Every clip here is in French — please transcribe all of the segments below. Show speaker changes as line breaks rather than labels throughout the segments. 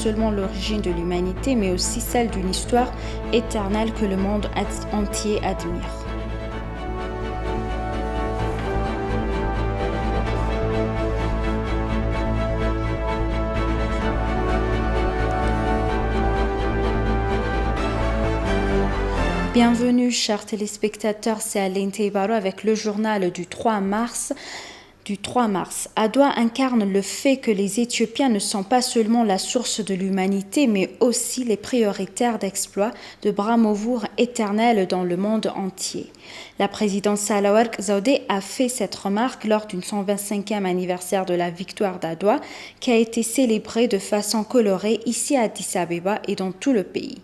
seulement l'origine de l'humanité, mais aussi celle d'une histoire éternelle que le monde entier admire. Bienvenue, chers téléspectateurs, c'est Aline Teibaro avec le journal du 3 mars. Adwa incarne le fait que les Éthiopiens ne sont pas seulement la source de l'humanité, mais aussi les prioritaires d'exploits de bravoure éternelle dans le monde entier. La présidente Sahle-Work Zewde a fait cette remarque lors du 125e anniversaire de la victoire d'Adwa, qui a été célébrée de façon colorée ici à Addis Abeba et dans tout le pays.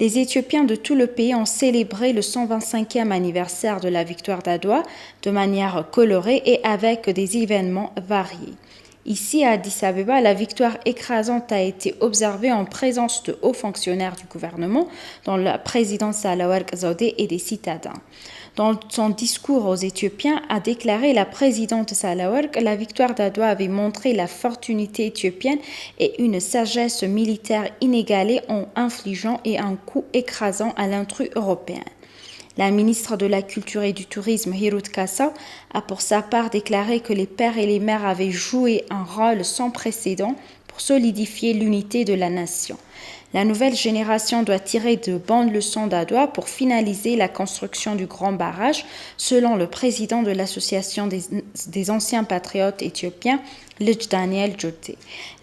Les Éthiopiens de tout le pays ont célébré le 125e anniversaire de la victoire d'Adwa de manière colorée et avec des événements variés. Ici, à Addis Abeba, la victoire écrasante a été observée en présence de hauts fonctionnaires du gouvernement, dont la présidente Sahle-Work Zewde et des citadins. Dans son discours aux Éthiopiens, a déclaré la présidente Sahle-Work, la victoire d'Adwa avait montré la forte unité éthiopienne et une sagesse militaire inégalée en infligeant un coup écrasant à l'intrus européen. La ministre de la Culture et du Tourisme, Hirut Kassau, a pour sa part déclaré que les pères et les mères avaient joué un rôle sans précédent pour solidifier l'unité de la nation. La nouvelle génération doit tirer de bonnes leçons d'Adwa pour finaliser la construction du grand barrage, selon le président de l'association des anciens patriotes éthiopiens, Lej Daniel Jote.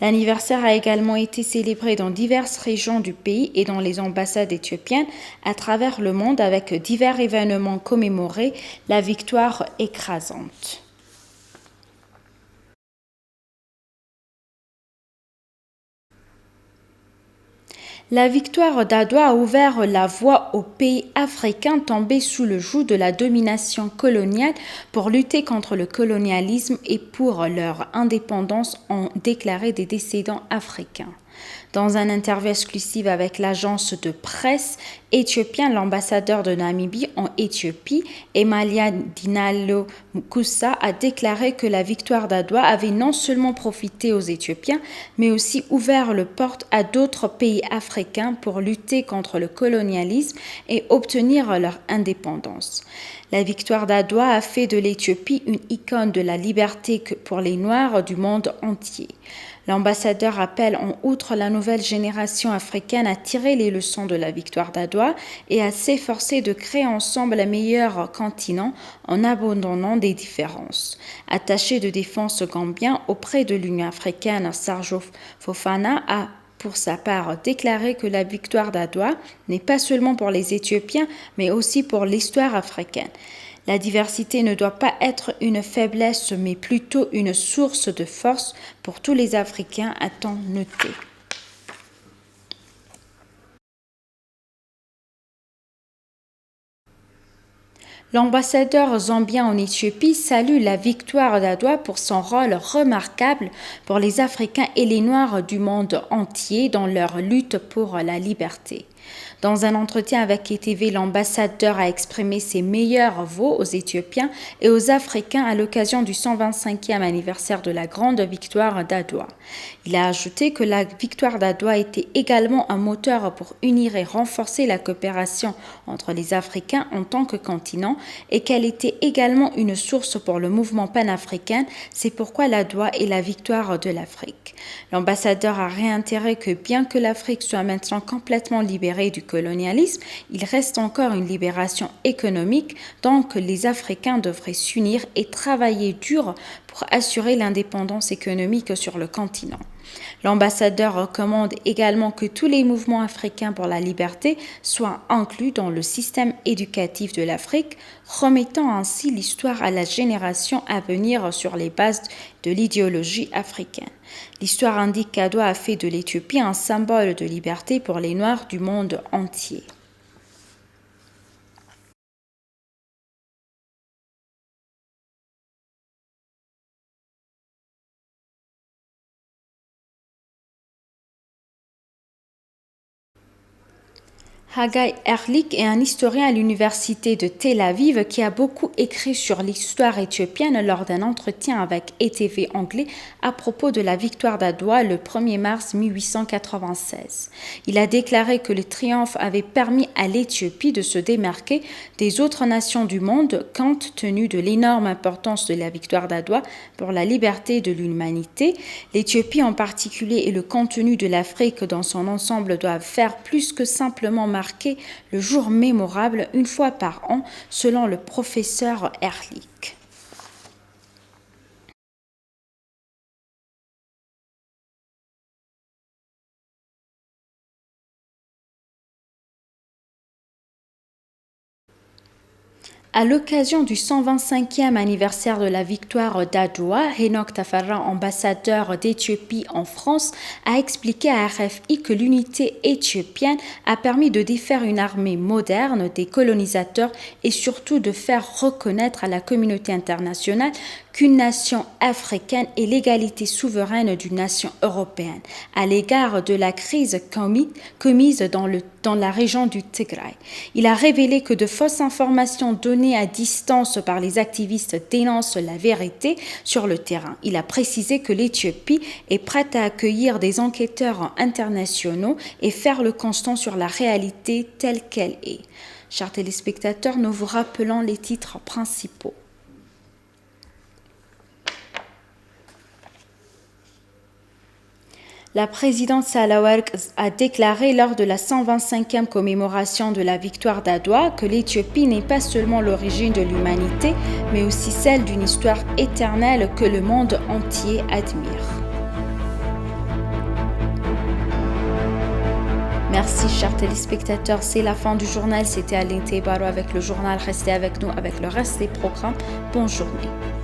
L'anniversaire a également été célébré dans diverses régions du pays et dans les ambassades éthiopiennes à travers le monde avec divers événements commémorés la victoire écrasante. La victoire d'Adwa a ouvert la voie aux pays africains tombés sous le joug de la domination coloniale pour lutter contre le colonialisme et pour leur indépendance, ont déclaré des descendants africains. Dans une interview exclusive avec l'agence de presse éthiopienne, l'ambassadeur de Namibie en Éthiopie, Emalia Dinalo Mukusa, a déclaré que la victoire d'Adwa avait non seulement profité aux Éthiopiens, mais aussi ouvert le porte à d'autres pays africains pour lutter contre le colonialisme et obtenir leur indépendance. La victoire d'Adwa a fait de l'Éthiopie une icône de la liberté pour les Noirs du monde entier. L'ambassadeur appelle en outre la nouvelle génération africaine à tirer les leçons de la victoire d'Adwa et à s'efforcer de créer ensemble un meilleur continent en abandonnant des différences. Attaché de défense gambien auprès de l'Union africaine, Sergio Fofana a pour sa part déclaré que la victoire d'Adwa n'est pas seulement pour les Éthiopiens, mais aussi pour l'histoire africaine. La diversité ne doit pas être une faiblesse, mais plutôt une source de force pour tous les Africains, a-t-on noté. L'ambassadeur zambien en Éthiopie salue la victoire d'Adwa pour son rôle remarquable pour les Africains et les Noirs du monde entier dans leur lutte pour la liberté. Dans un entretien avec ETV, l'ambassadeur a exprimé ses meilleurs vœux aux Éthiopiens et aux Africains à l'occasion du 125e anniversaire de la grande victoire d'Adwa. Il a ajouté que la victoire d'Adwa était également un moteur pour unir et renforcer la coopération entre les Africains en tant que continent et qu'elle était également une source pour le mouvement panafricain. C'est pourquoi l'Adwa est la victoire de l'Afrique. L'ambassadeur a réitéré que bien que l'Afrique soit maintenant complètement libérée du colonialisme, il reste encore une libération économique, donc les Africains devraient s'unir et travailler dur pour assurer l'indépendance économique sur le continent. L'ambassadeur recommande également que tous les mouvements africains pour la liberté soient inclus dans le système éducatif de l'Afrique, remettant ainsi l'histoire à la génération à venir sur les bases de l'idéologie africaine. L'histoire indique qu'Adwa a fait de l'Éthiopie un symbole de liberté pour les Noirs du monde entier. Haggai Erlich est un historien à l'université de Tel Aviv qui a beaucoup écrit sur l'histoire éthiopienne lors d'un entretien avec ETV anglais à propos de la victoire d'Adwa le 1er mars 1896. Il a déclaré que le triomphe avait permis à l'Éthiopie de se démarquer des autres nations du monde compte tenu de l'énorme importance de la victoire d'Adwa pour la liberté de l'humanité. L'Éthiopie en particulier et le contenu de l'Afrique dans son ensemble doivent faire plus que simplement marquer le jour mémorable une fois par an, selon le professeur Erlich. À l'occasion du 125e anniversaire de la victoire d'Adwa, Enoch Tafarra, ambassadeur d'Éthiopie en France, a expliqué à RFI que l'unité éthiopienne a permis de défaire une armée moderne des colonisateurs et surtout de faire reconnaître à la communauté internationale qu'une nation africaine est l'égalité souveraine d'une nation européenne à l'égard de la crise commise dans la région du Tigray. Il a révélé que de fausses informations données à distance par les activistes dénoncent la vérité sur le terrain. Il a précisé que l'Éthiopie est prête à accueillir des enquêteurs internationaux et faire le constat sur la réalité telle qu'elle est. Chers téléspectateurs, nous vous rappelons les titres principaux. La présidente Sahle-Work a déclaré lors de la 125e commémoration de la victoire d'Adwa que l'Éthiopie n'est pas seulement l'origine de l'humanité, mais aussi celle d'une histoire éternelle que le monde entier admire. Merci chers téléspectateurs, c'est la fin du journal. C'était Aline Tebaro avec le journal. Restez avec nous avec le reste des programmes. Bonne journée.